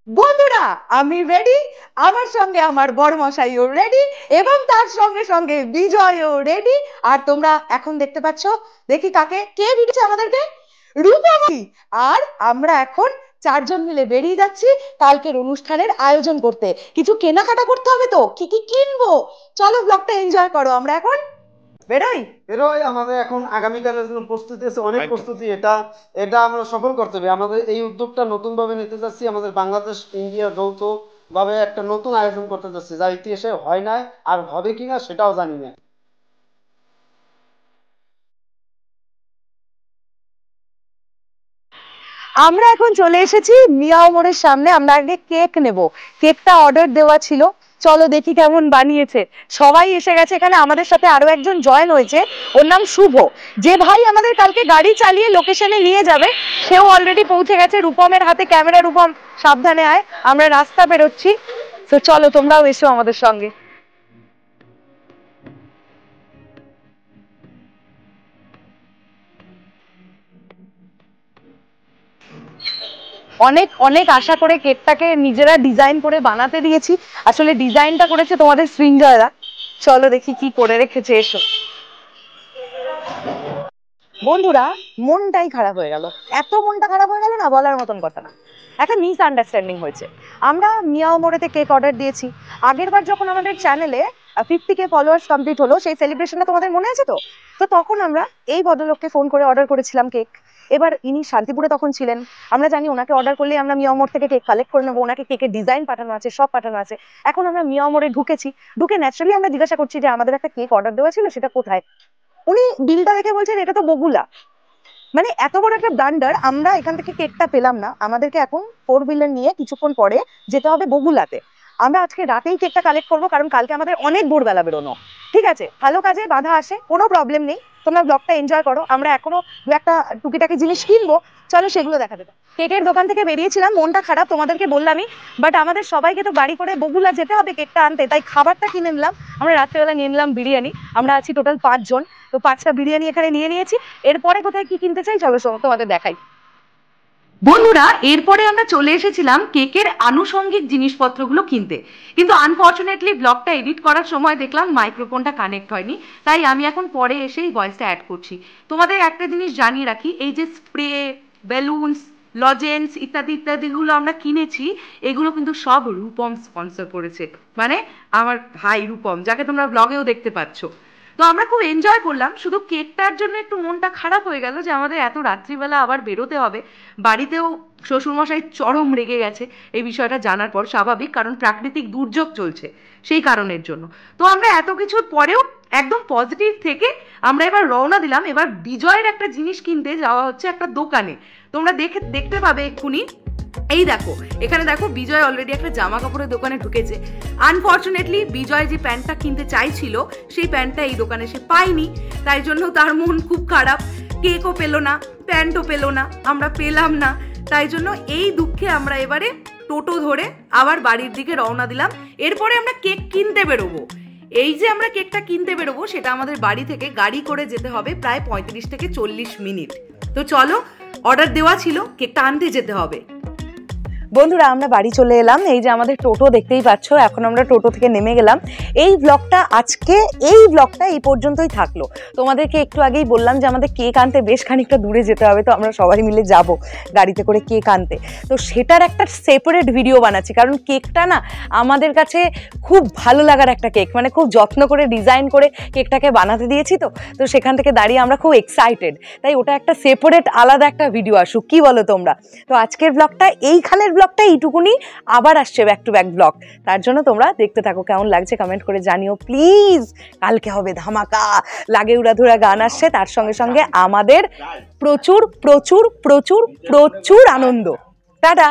বন্ধুরা আমি রেডি, আমার সঙ্গে আমার বড় মশাইও রেডি এবং তার সঙ্গে সঙ্গে বিজয়ও রেডি। আর তোমরা এখন দেখতে পাচ্ছ, দেখি কে দিচ্ছে আমাদেরকে, রূপমী। আর আমরা এখন চারজন মিলে বেরিয়ে যাচ্ছি কালকের অনুষ্ঠানের আয়োজন করতে। কিছু কেনাকাটা করতে হবে, তো কি কি কিনবো, চলো ব্লগটা এনজয় করো। আমরা এখন বেরোই। আমাদের এখন আগামীকালের জন্য প্রস্তুতি আছে, অনেক প্রস্তুতি। এটা আমরা সফল করতে হবে। আমাদের এই উদ্যোগটা নতুন ভাবে নিতে যাচ্ছি। আমাদের বাংলাদেশ ইন্ডিয়া যৌথ ভাবে একটা নতুন আয়োজন করতে যাচ্ছি, যা ইতিহাসে হয় না, আর হবে কিনা সেটাও জানি না। আমরা এখন চলে এসেছি মিয়াও মোড়ের সামনে। আমরা আগে কেক নেব, কেকটা অর্ডার দেওয়া ছিল, চলো দেখি কেমন বানিয়েছে। সবাই এসে গেছে এখানে। আমাদের সাথে আরো একজন জয়েন হয়েছে, ওর নাম শুভ। যে ভাই আমাদের কালকে গাড়ি চালিয়ে লোকেশনে নিয়ে যাবে, সেও অলরেডি পৌঁছে গেছে। রূপমের হাতে ক্যামেরা। রূপম সাবধানে আয়, আমরা রাস্তা বেরোচ্ছি। তো চলো তোমরাও এসো আমাদের সঙ্গে। অনেক অনেক আশা করে কেকটাকে নিজেরা ডিজাইন করে বানাতে দিয়েছি। আসলে ডিজাইনটা করেছে তোমাদের সৃঞ্জয়রা। চলো দেখি কি করে রেখেছে, এসো। বন্ধুরা মনটাই খারাপ হয়ে গেল, এত মনটা খারাপ হয়ে গেল না বলার মতন কথা না। একটা মিস আন্ডারস্ট্যান্ডিং হয়েছে। আমরা মিয়াও মোড়েতে কেক অর্ডার দিয়েছি। আগের বার যখন আমাদের চ্যানেলে 50K ফলোয়ার্স কমপ্লিট হলো, সেই সেলিব্রেশনটা তোমাদের মনে আছে তো? তো তখন আমরা এই ভদ্রলোককে ফোন করে অর্ডার করেছিলাম কেক। এবার ইনি শান্তিপুরে তখন ছিলেন। আমরা জানি ওনাকে অর্ডার করলে আমরা মিয়াও মোড় থেকে কেক কালেক্ট করে নেবো। ওনাকে কেকের ডিজাইন পাঠানো আছে, সব পাঠানো আছে। এখন আমরা মিয়াও মোড়ে ঢুকেছি। ঢুকে ন্যাচারালি আমরা জিজ্ঞাসা করছি যে আমাদের একটা কেক অর্ডার দেওয়া ছিল, সেটা কোথায়? উনি বিলটা দেখে বলছেন এটা তো বগুলা। মানে এত বড় একটা ব্লান্ডার। আমরা এখান থেকে কেকটা পেলাম না, আমাদেরকে এখন 4 হুইলার নিয়ে কিছুক্ষণ পরে যেতে হবে বগুলাতে। আমরা আজকে রাতেই কেকটা কালেক্ট করবো, কারণ কালকে আমাদের অনেক ভোরবেলা বেরোনো। ঠিক আছে, ভালো কাজে বাধা আসে, কোনো প্রবলেম নেই। তোমরা ব্লগটা এনজয় করো। আমরা এখনো দু একটা টুকিটাকি জিনিস কিনবো, চলো সেগুলো দেখাতে দাও। কেকের দোকান থেকে বেরিয়েছিলাম, মনটা খারাপ তোমাদেরকে বললামই। বাট আমাদের সবাইকে তো গাড়ি করে বগুলা যেতে হবে কেকটা আনতে, তাই খাবারটা কিনে নিলাম। আমরা রাত্রেবেলা নিয়ে নিলাম বিরিয়ানি। আমরা আছি টোটাল 5 জন, তো 5টা বিরিয়ানি এখানে নিয়ে নিয়েছি। এরপরে কোথায় কি কিনতে চাই চলো তোমাদের দেখাই। বন্ধুরা এরপরে আমরা চলে এসেছিলাম কেকের আনুষঙ্গিক জিনিসপত্রগুলো কিনতে, কিন্তু আনফর্চুনেটলি ব্লগটা এডিট করার সময় দেখলাম মাইক্রোফোনটা কানেক্ট হয়নি, তাই আমি এখন পরে এসে এই ভয়েসটা অ্যাড করছি। তোমাদের একটা জিনিস জানিয়ে রাখি, এই যে স্প্রে, বেলুনস, লজেন্স ইত্যাদি ইত্যাদিগুলো আমরা কিনেছি, এগুলো কিন্তু সব রূপম স্পন্সর করেছে। মানে আমার ভাই রূপম, যাকে তোমরা ব্লগেও দেখতে পাচ্ছ। তো আমরা খুব এনজয় করলাম। শুধু কেকটার জন্য একটু মনটা খারাপ হয়ে গেল যে আমাদের এত রাত্রিবেলা আবার বেরোতে হবে। বাড়িতেও শ্বশুরমশাই চরম রেগে গেছে এই বিষয়টা জানার পর, স্বাভাবিক, কারণ প্রাকৃতিক দুর্যোগ চলছে সেই কারণের জন্য। তো আমরা এত কিছুর পরেও একদম পজিটিভ থেকে আমরা এবার রওনা দিলাম। এবার বিজয়ের একটা জিনিস কিনতে যাওয়া হচ্ছে একটা দোকানে। তোমরা দেখতে পাবে এক্ষুনি। এই দেখো, এখানে দেখো বিজয় অলরেডি একটা জামা কাপড়ের দোকানে ঢুকেছে। আনফর্চুনেটলি বিজয় যে প্যান্টটা কিনতে চাইছিল সেই প্যান্টটা এই দোকানে সে পায়নি, তাই জন্য তার মন খুব খারাপ। কেকও পেলো না, প্যান্টও পেলো না, আমরা পেলাম না। তাই জন্য এই দুঃখে আমরা এবারে টোটো ধরে আবার বাড়ির দিকে রওনা দিলাম। এরপরে আমরা কেক কিনতে বেরোবো। এই যে আমরা কেকটা কিনতে বেরোবো, সেটা আমাদের বাড়ি থেকে গাড়ি করে যেতে হবে প্রায় 35 থেকে 40 মিনিট। তো চলো, অর্ডার দেওয়া ছিল, কেকটা আনতে যেতে হবে। বন্ধুরা আমরা বাড়ি চলে এলাম। এই যে আমাদের টোটো দেখতেই পাচ্ছ, এখন আমরা টোটো থেকে নেমে গেলাম। এই ব্লগটা এই পর্যন্তই থাকলো। তোমাদেরকে একটু আগেই বললাম যে আমাদের কেক আনতে বেশ খানিকটা দূরে যেতে হবে, তো আমরা সবাই মিলে যাব গাড়িতে করে কেক আনতে। তো সেটার একটা সেপারেট ভিডিও বানাচ্ছি, কারণ কেকটা না আমাদের কাছে খুব ভালো লাগার একটা কেক। মানে খুব যত্ন করে ডিজাইন করে কেকটাকে বানাতে দিয়েছি। তো সেখান থেকে দাঁড়িয়ে আমরা খুব এক্সাইটেড, তাই ওটা একটা সেপারেট আলাদা একটা ভিডিও আসুক, কি বলো তোমরা? তো আজকের ব্লগটা এইখানের ব্লগটা এইটুকুনি, আবার আসছে ব্যাক টু ব্যাক ব্লগ। তার জন্য তোমরা দেখতে থাকো, কেমন লাগছে কমেন্ট করে জানিও প্লিজ। কালকে হবে ধামাকা, লাগে উড়াধুরা গান আসছে, তার সঙ্গে সঙ্গে আমাদের প্রচুর প্রচুর প্রচুর প্রচুর আনন্দ। টাটা।